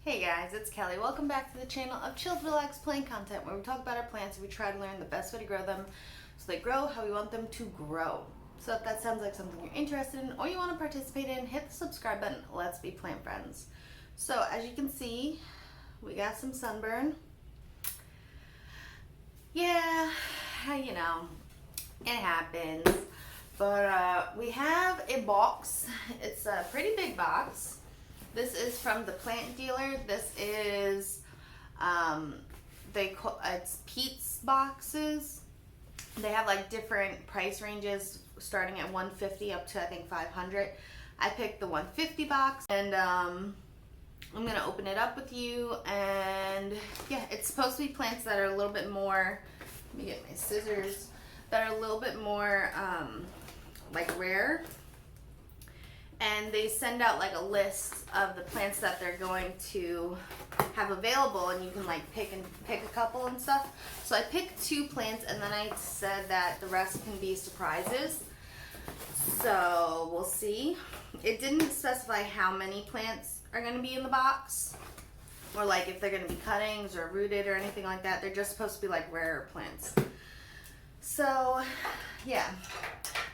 Hey guys, it's Kelly. Welcome back to the channel of chilled, relaxed plant content where we talk about our plants and we try to learn the best way to grow them so they grow how we want them to grow. So if that sounds like something you're interested in or you want to participate in, hit the subscribe button. Let's be plant friends. So as you can see, we got some sunburn. Yeah, you know, it happens. But we have a box. It's a pretty big box. This is from the plant dealer. This is, it's Pete's boxes. They have like different price ranges starting at $150 up to I think $500. I picked the $150 box and I'm gonna open it up with you. And yeah, it's supposed to be plants that are a little bit more, let me get my scissors, that are a little bit more like rare. And they send out like a list of the plants that they're going to have available, and you can like pick a couple and stuff. So I picked 2 plants, and then I said that the rest can be surprises. So we'll see. It didn't specify how many plants are going to be in the box, or like if they're going to be cuttings or rooted or anything like that. They're just supposed to be like rarer plants. So yeah,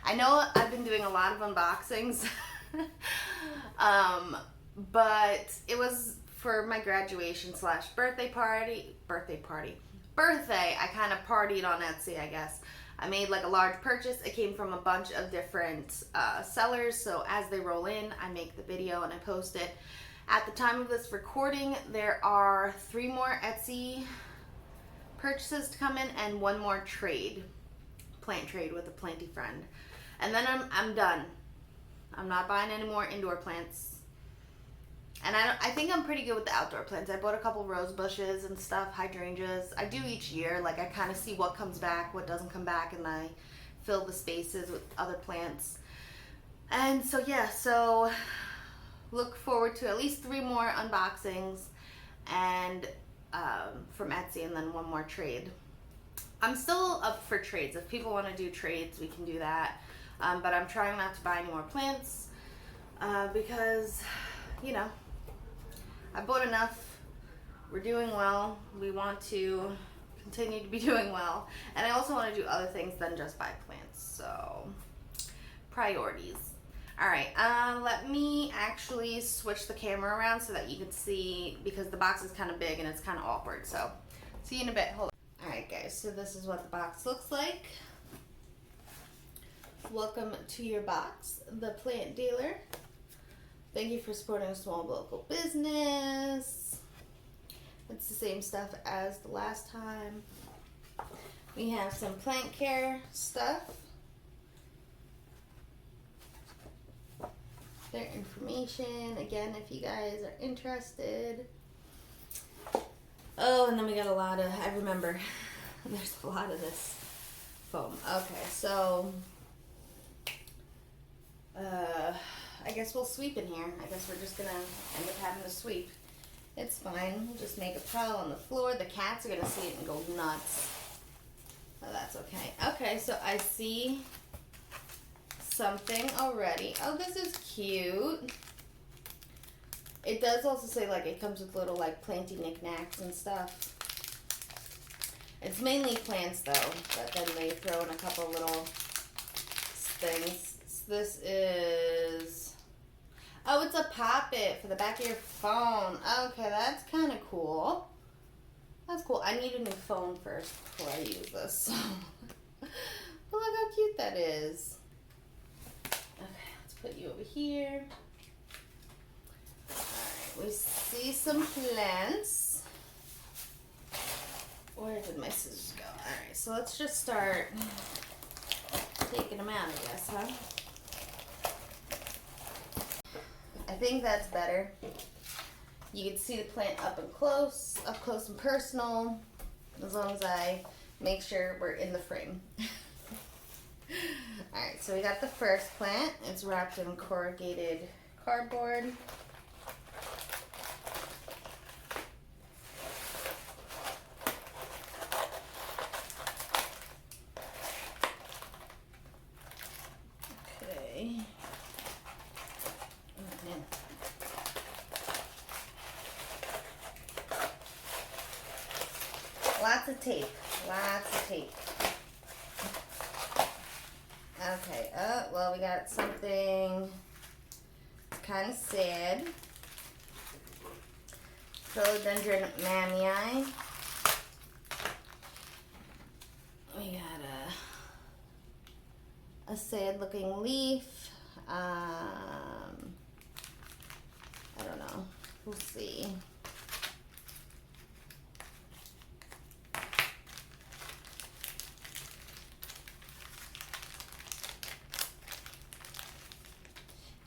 I know I've been doing a lot of unboxings. But it was for my graduation / birthday. I kind of partied on Etsy, I guess. I made like a large purchase. It came from a bunch of different sellers. So as they roll in, I make the video and I post it. At the time of this recording, there are 3 more Etsy purchases to come in and 1 more plant trade with a planty friend. And then I'm done. I'm not buying any more indoor plants. And I think I'm pretty good with the outdoor plants. I bought a couple rose bushes and stuff, hydrangeas. I do each year. Like I kind of see what comes back, what doesn't come back, and I fill the spaces with other plants. And so yeah, so look forward to at least 3 more unboxings and from Etsy, and then 1 more trade. I'm still up for trades. If people want to do trades, we can do that. But I'm trying not to buy any more plants because, you know, I bought enough. We're doing well. We want to continue to be doing well. And I also want to do other things than just buy plants. So, priorities. All right, let me actually switch the camera around so that you can see, because the box is kind of big and it's kind of awkward. So, see you in a bit. Hold on. All right, guys, so this is what the box looks like. Welcome to your box, the plant dealer. Thank you for supporting a small local business. It's the same stuff as the last time. We have some plant care stuff. Their information, again, if you guys are interested. Oh, and then we got a lot of, I remember, there's a lot of this foam. Okay, so I guess we'll sweep in here. I guess we're just gonna end up having to sweep. It's fine. We'll just make a pile on the floor. The cats are gonna see it and go nuts. Oh, that's okay. Okay, so I see something already. Oh, this is cute. It does also say like it comes with little like planty knickknacks and stuff. It's mainly plants though, but then they throw in a couple little things. This is, oh, it's a pop-it for the back of your phone. Okay, that's kind of cool. That's cool. I need a new phone first before I use this. But look how cute that is. Okay, let's put you over here. Alright, we see some plants. Where did my scissors go? Alright, so let's just start taking them out, I guess, huh? I think that's better. You can see the plant up close and personal, as long as I make sure we're in the frame. Alright, so we got the first plant. It's wrapped in corrugated cardboard. Okay. Lots of tape. Lots of tape. Okay, well, we got something kind of sad. Philodendron mammii. We got a sad looking leaf. I don't know. We'll see.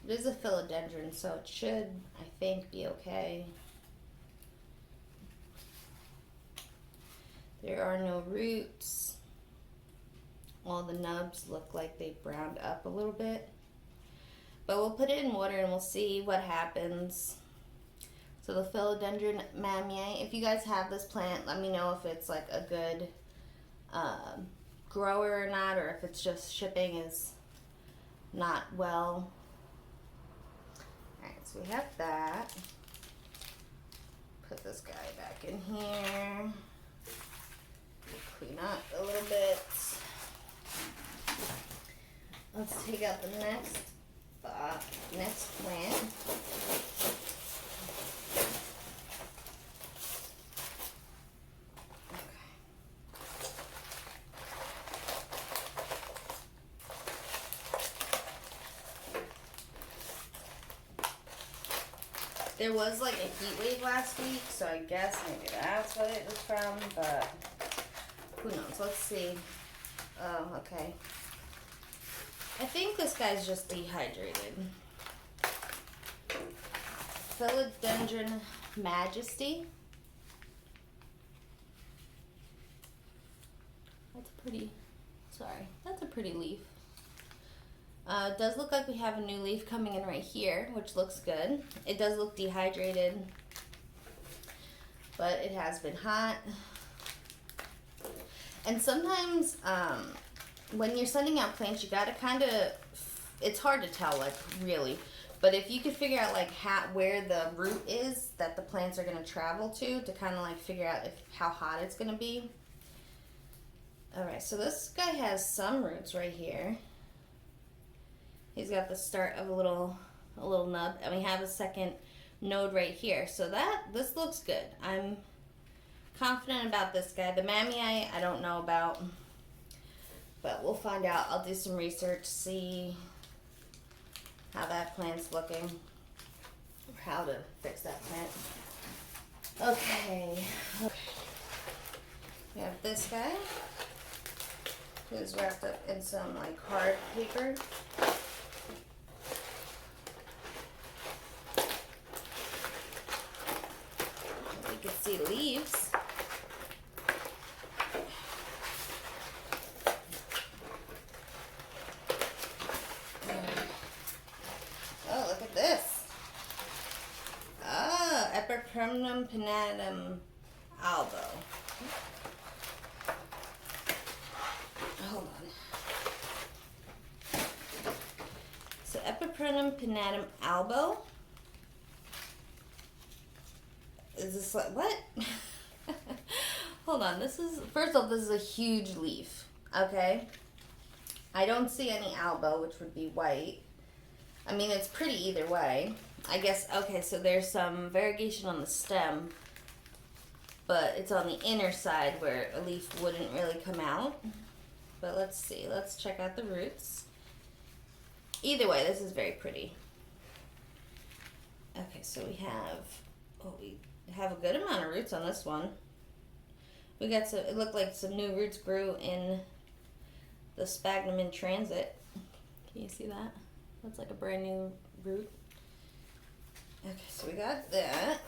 It is a philodendron, so it should, I think, be okay. There are no roots. All the nubs look like they browned up a little bit. But we'll put it in water and we'll see what happens. So the Philodendron mammii, if you guys have this plant, let me know if it's like a good grower or not, or if it's just shipping is not well. Alright, so we have that. Put this guy back in here. Clean up a little bit. Let's take out the next plant. There was like a heat wave last week, so I guess maybe that's what it was from, but who knows? Let's see. Oh, okay. I think this guy's just dehydrated. Philodendron Majesty. That's a pretty leaf. It does look like we have a new leaf coming in right here, which looks good. It does look dehydrated, but it has been hot. And sometimes when you're sending out plants, you gotta kind of, it's hard to tell, like, really. But if you could figure out, like, where the root is that the plants are gonna travel to kind of, like, figure out how hot it's gonna be. Alright, so this guy has some roots right here. He's got the start of a little nub, and we have a second node right here. So this looks good. I'm confident about this guy. The mammii, I don't know about, but we'll find out. I'll do some research, see how that plant's looking, or how to fix that plant. Okay. We have this guy, who's wrapped up in some like hard paper. You can see leaves. Oh, look at this. Ah, Epipremnum pinnatum albo. Hold on. So Epipremnum pinnatum albo. Is this like, what? Hold on, first of all, this is a huge leaf, okay? I don't see any albo, which would be white. I mean, it's pretty either way. I guess, okay, so there's some variegation on the stem, but it's on the inner side where a leaf wouldn't really come out. But let's see, let's check out the roots. Either way, this is very pretty. Okay, so we have a good amount of roots on this one. We got some, it looked like some new roots grew in the sphagnum in transit. Can you see that? That's like a brand new root. Okay, so we got that.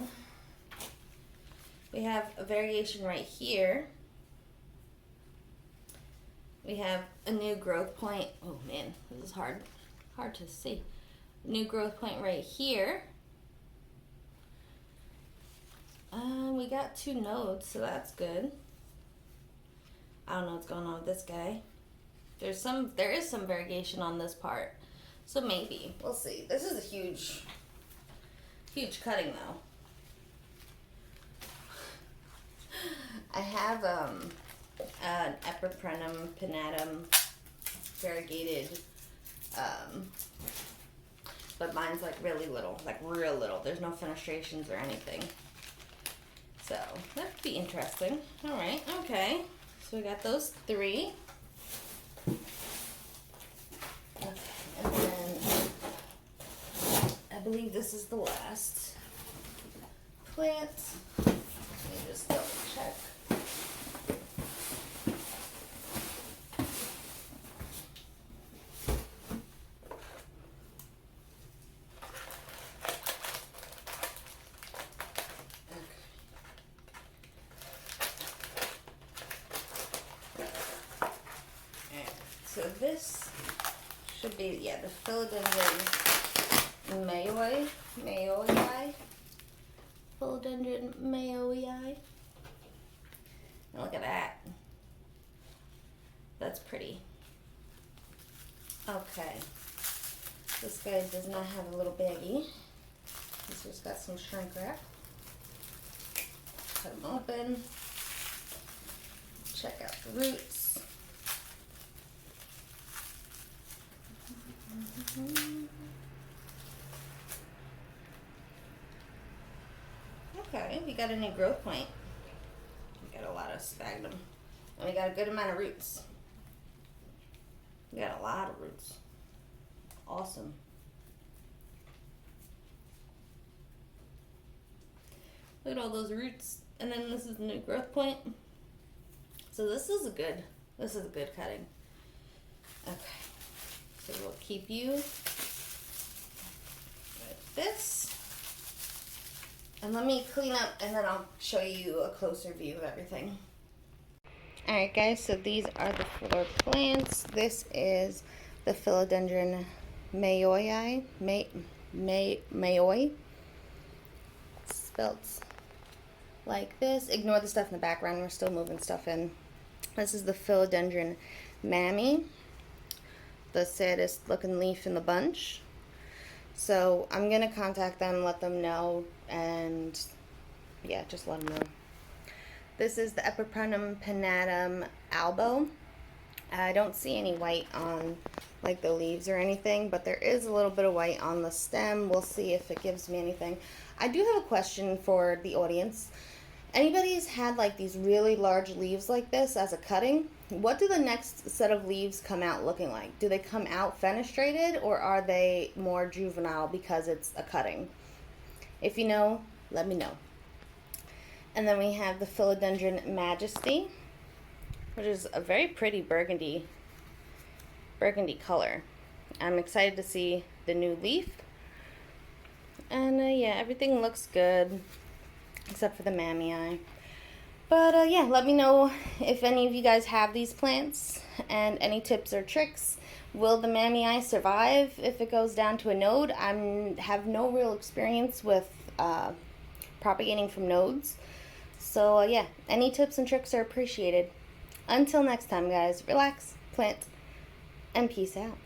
We have a variation right here. We have a new growth point. Oh man, this is hard to see. New growth point right here. We got 2 nodes, so that's good. I don't know what's going on with this guy. There is some variegation on this part, so maybe we'll see. This is a huge cutting though. I have Epipremnum pinnatum variegated, but mine's like really little, like real little. There's no fenestrations or anything. So that could be interesting. All right, okay. So we got those 3. Okay, and then I believe this is the last plant. Let me just double check. So this should be, yeah, the Philodendron mayoi. Philodendron mayoi. Look at that. That's pretty. Okay. This guy does not have a little baggie. This just got some shrink wrap. Cut them open. Check out the roots. Okay, we got a new growth point. We got a lot of sphagnum. And we got a good amount of roots. We got a lot of roots. Awesome. Look at all those roots. And then this is the new growth point. So this is a good cutting. Okay. So we'll keep you with this. And let me clean up and then I'll show you a closer view of everything. Alright guys, so these are the floor plants. This is the Philodendron mayoi. Mayoi. Spelt like this. Ignore the stuff in the background. We're still moving stuff in. This is the Philodendron mammy. The saddest looking leaf in the bunch. So I'm going to contact them, let them know, and yeah, just let them know. This is the Epipremnum pinnatum albo. I don't see any white on like the leaves or anything, but there is a little bit of white on the stem. We'll see if it gives me anything. I do have a question for the audience. Anybody's had like these really large leaves like this as a cutting? What do the next set of leaves come out looking like? Do they come out fenestrated or are they more juvenile because it's a cutting? If you know, let me know. And then we have the Philodendron Majesty, which is a very pretty burgundy color. I'm excited to see the new leaf. And yeah, everything looks good except for the mammy eye. But yeah, let me know if any of you guys have these plants and any tips or tricks. Will the mammy eye survive if it goes down to a node? I have no real experience with propagating from nodes. So yeah, any tips and tricks are appreciated. Until next time guys, relax, plant, and peace out.